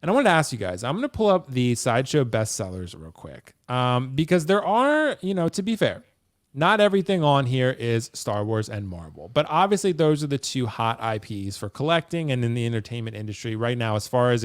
And I wanted to ask you guys, I'm going to pull up the Sideshow bestsellers real quick, because there are, to be fair, not everything on here is Star Wars and Marvel, but obviously those are the two hot IPs for collecting and in the entertainment industry right now, as far as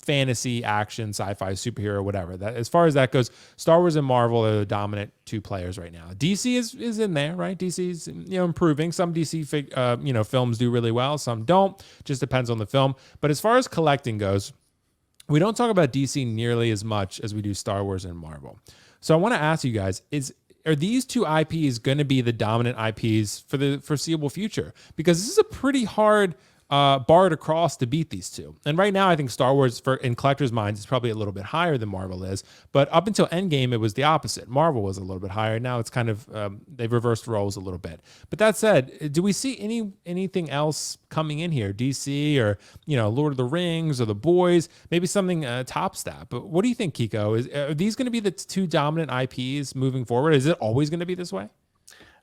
fantasy, action, sci-fi, superhero, whatever. That as far as that goes, Star Wars and Marvel are the dominant two players right now. DC is in there, right? DC's improving. Some DC films do really well, some don't. Just depends on the film. But as far as collecting goes, we don't talk about DC nearly as much as we do Star Wars and Marvel. So I want to ask you guys, are these two IPs going to be the dominant IPs for the foreseeable future? Because this is a pretty hard bar to cross to beat these two. And right now, I think Star Wars, in collectors' minds, is probably a little bit higher than Marvel is. But up until Endgame, it was the opposite. Marvel was a little bit higher. Now it's kind of they've reversed roles a little bit. But that said, do we see anything else coming in here? DC or Lord of the Rings or The Boys? Maybe something tops that. But what do you think, Kiko? Are these going to be the two dominant IPs moving forward? Is it always going to be this way?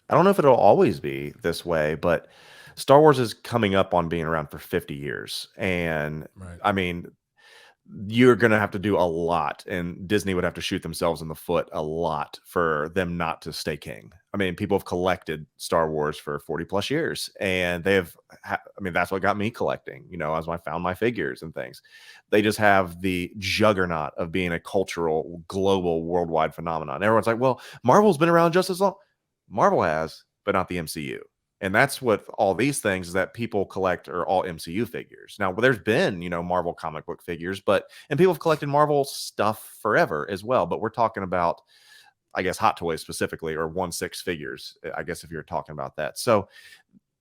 I don't know if it'll always be this way, but Star Wars is coming up on being around for 50 years. And Right. I mean, you're going to have to do a lot, and Disney would have to shoot themselves in the foot a lot for them not to stay king. I mean, people have collected Star Wars for 40 plus years, and I mean, that's what got me collecting, as I found my figures and things. They just have the juggernaut of being a cultural, global, worldwide phenomenon. Everyone's like, well, Marvel's been around just as long. Marvel has, but not the MCU. And that's what all these things is that people collect are all MCU figures. Now, there's been, Marvel comic book figures, and people have collected Marvel stuff forever as well. But we're talking about, I guess, Hot Toys specifically, or 1/6 figures, I guess, if you're talking about that. So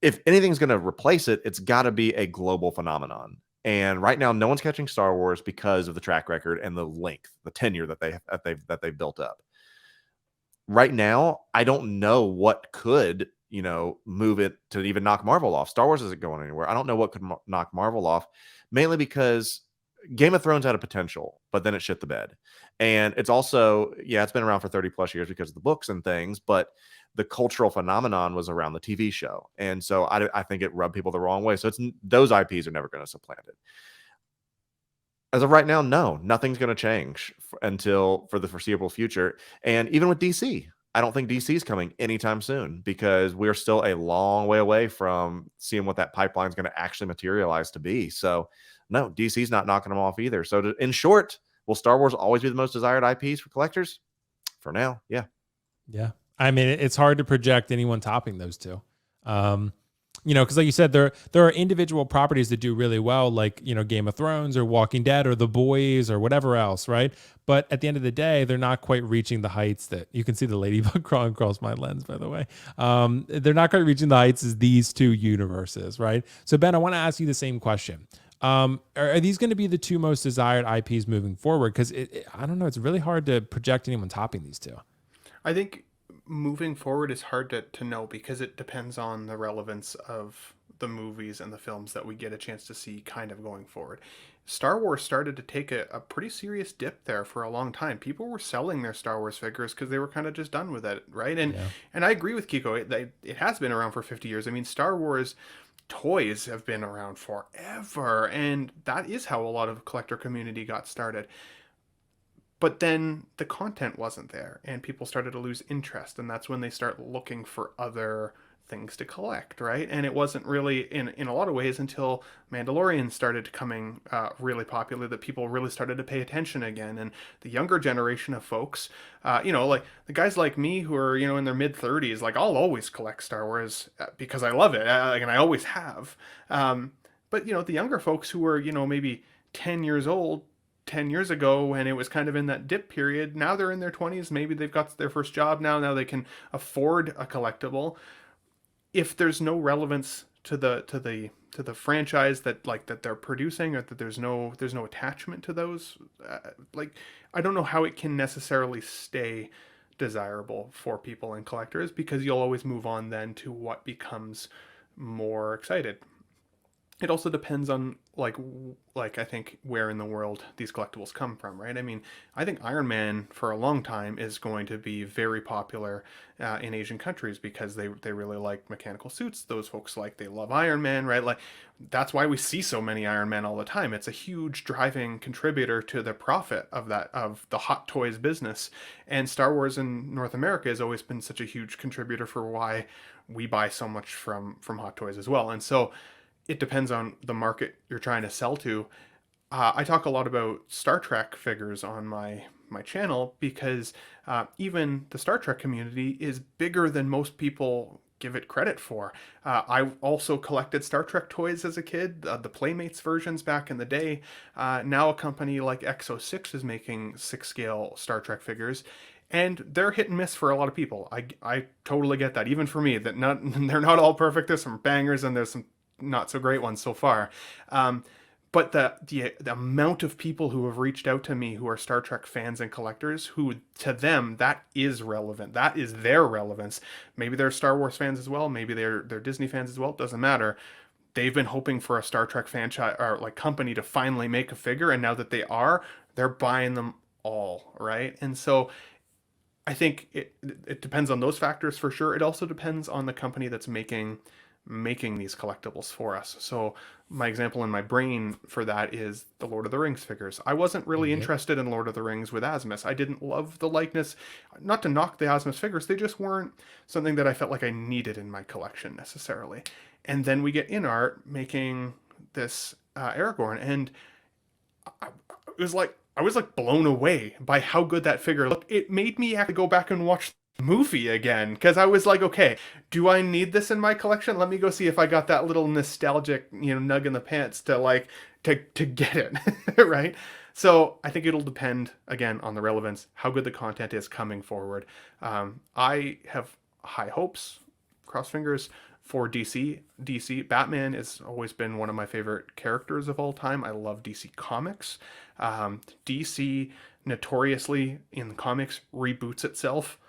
if anything's going to replace it, it's got to be a global phenomenon. And right now, no one's catching Star Wars because of the track record and the length, the tenure that they've built up. Right now, I don't know what could, move it to even knock Marvel off. Star Wars isn't going anywhere. I don't know what could knock Marvel off, mainly because Game of Thrones had a potential, but then it shit the bed. And it's also, yeah, it's been around for 30 plus years because of the books and things, but the cultural phenomenon was around the TV show. And so I think it rubbed people the wrong way. So those IPs are never going to supplant it. As of right now, no, nothing's going to change for the foreseeable future. And even with DC, I don't think DC is coming anytime soon because we're still a long way away from seeing what that pipeline is going to actually materialize to be. So, no, DC's not knocking them off either. So, in short, will Star Wars always be the most desired IPs for collectors? For now, yeah. Yeah. I mean, it's hard to project anyone topping those two. Because like you said, there are individual properties that do really well, like Game of Thrones or Walking Dead or The Boys or whatever else, right? But at the end of the day, they're not quite reaching the heights that you can see the ladybug crawling across my lens, by the way. They're not quite reaching the heights as these two universes, right? So Ben, I want to ask you the same question. Are these going to be the two most desired IPs moving forward? Because I don't know, it's really hard to project anyone topping these two. I think moving forward is hard to know because it depends on the relevance of the movies and the films that we get a chance to see kind of going forward. Star Wars started to take a pretty serious dip there for a long time. People were selling their Star Wars figures because they were kind of just done with it, right? Yeah. And I agree with Kiko. It has been around for 50 years. I mean, Star Wars toys have been around forever, and that is how a lot of collector community got started. But then the content wasn't there and people started to lose interest, and that's when they start looking for other things to collect, right? And it wasn't really in a lot of ways until Mandalorian started coming really popular that people really started to pay attention again. And the younger generation of folks, like the guys like me who are in their mid 30s, like I'll always collect Star Wars because I love it, and I always have. But the younger folks who were maybe 10 years old 10 years ago when it was kind of in that dip period, now they're in their 20s, maybe they've got their first job now they can afford a collectible. If there's no relevance to the franchise that they're producing, or that there's no attachment to those, like I don't know how it can necessarily stay desirable for people and collectors, because you'll always move on then to what becomes more excited. it also depends on like I think where in the world these collectibles come from, right? I mean, I think Iron Man for a long time is going to be very popular in Asian countries because they really like mechanical suits. Those folks they love Iron Man, right? Like that's why we see so many Iron Man all the time. It's a huge driving contributor to the profit of the Hot Toys business. And Star Wars in North America has always been such a huge contributor for why we buy so much from Hot Toys as well. And so it depends on the market you're trying to sell to. I talk a lot about Star Trek figures on my channel because even the Star Trek community is bigger than most people give it credit for. I also collected Star Trek toys as a kid, the Playmates versions back in the day. Now a company like X06 is making 6 scale Star Trek figures, and they're hit and miss for a lot of people. I totally get that. Even for me, that not they're not all perfect. There's some bangers and there's some not so great ones so far. But the amount of people who have reached out to me who are Star Trek fans and collectors, who to them that is relevant, that is their relevance. Maybe they're Star Wars fans as well, maybe they're Disney fans as well. It doesn't matter. They've been hoping for a Star Trek franchise or like company to finally make a figure, and now that they're buying them all, right? And so I think it depends on those factors for sure. It also depends on the company that's making these collectibles for us. So my example in my brain for that is the Lord of the Rings figures. I wasn't really interested in Lord of the Rings with Asmus. I didn't love the likeness. Not to knock the Asmus figures, they just weren't something that I felt like I needed in my collection necessarily. And then we get InArt making this Aragorn, and I was like blown away by how good that figure looked. It made me actually go back and watch movie again because I was like, okay, do I need this in my collection? Let me go see if I got that little nostalgic, nug in the pants to get it, right? So I think it'll depend again on the relevance, how good the content is coming forward. I have high hopes, cross fingers for DC. Batman has always been one of my favorite characters of all time. I love DC Comics. DC notoriously in the comics reboots itself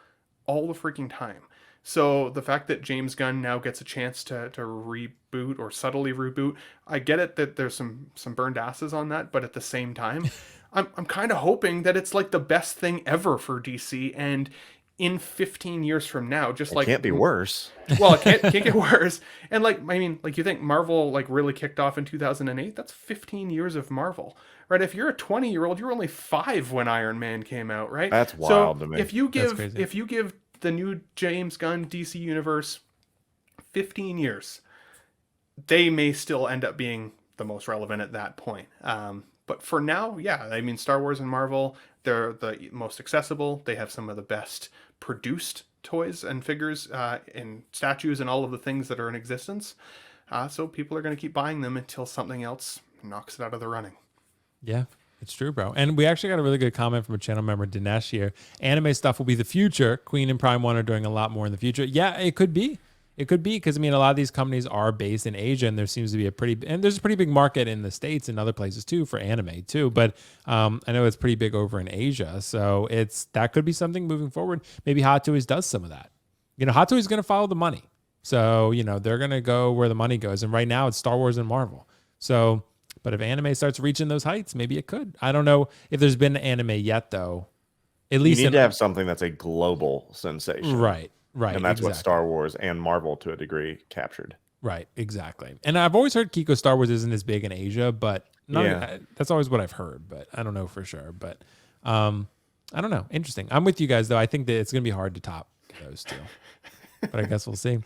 all the freaking time. So the fact that James Gunn now gets a chance to reboot or subtly reboot, I get it that there's some burned asses on that, but at the same time, I'm kind of hoping that it's like the best thing ever for DC, and in 15 years from now, just It can't be worse. Well, it can't get worse. And you think Marvel really kicked off in 2008? That's 15 years of Marvel, right? If you're a 20-year-old, you were only 5 when Iron Man came out, right? That's wild to me. If you give the new James Gunn DC universe 15 years, they may still end up being the most relevant at that point. But for now, yeah, I mean, Star Wars and Marvel, they're the most accessible. They have some of the best produced toys and figures and statues and all of the things that are in existence. So people are going to keep buying them until something else knocks it out of the running. Yeah, it's true, bro. And we actually got a really good comment from a channel member, Dinesh here. Anime stuff will be the future. Queen and Prime One are doing a lot more in the future. Yeah, it could be. It could be because, I mean, a lot of these companies are based in Asia, and there seems to be there's a pretty big market in the States and other places too for anime too. But I know it's pretty big over in Asia. So that could be something moving forward. Maybe Hot Toys does some of that. Hot Toys is going to follow the money. So, they're going to go where the money goes. And right now it's Star Wars and Marvel. So, but if anime starts reaching those heights, maybe it could. I don't know if there's been anime yet, though. At least you need to have something that's a global sensation. Right. Right. And that's what Star Wars and Marvel to a degree captured. Right. Exactly. And I've always heard Kiko Star Wars isn't as big in Asia, but that's always what I've heard, but I don't know for sure. But I don't know. Interesting. I'm with you guys though. I think that it's going to be hard to top those two, but I guess we'll see.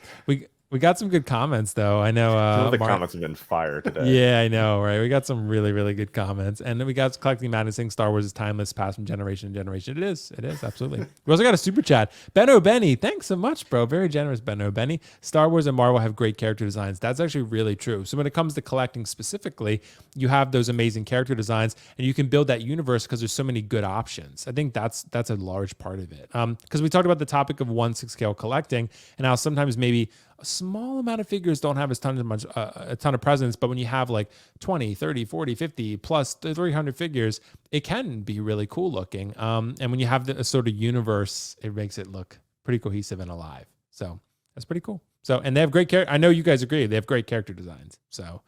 We got some good comments though. I know the comments have been fire today. Yeah, I know, right? We got some really, really good comments. And then we got Collecting Madness saying Star Wars is timeless, passed from generation to generation. It is, absolutely. We also got a super chat. Benno Benny, thanks so much, bro. Very generous, Benno Benny. Star Wars and Marvel have great character designs. That's actually really true. So when it comes to collecting specifically, you have those amazing character designs and you can build that universe because there's so many good options. I think that's a large part of it. Because we talked about the topic of 1/6 scale collecting and how sometimes maybe a small amount of figures don't have a ton of presence, but when you have like 20, 30, 40, 50 plus 300 figures, it can be really cool looking. And when you have a sort of universe, it makes it look pretty cohesive and alive. So that's pretty cool. So, and they have great character. I know you guys agree. They have great character designs. So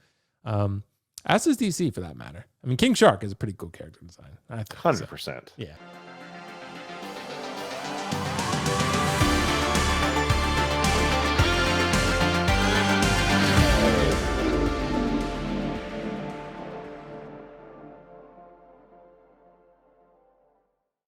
As is DC for that matter. I mean, King Shark is a pretty cool character design. I think so. 100%. Yeah.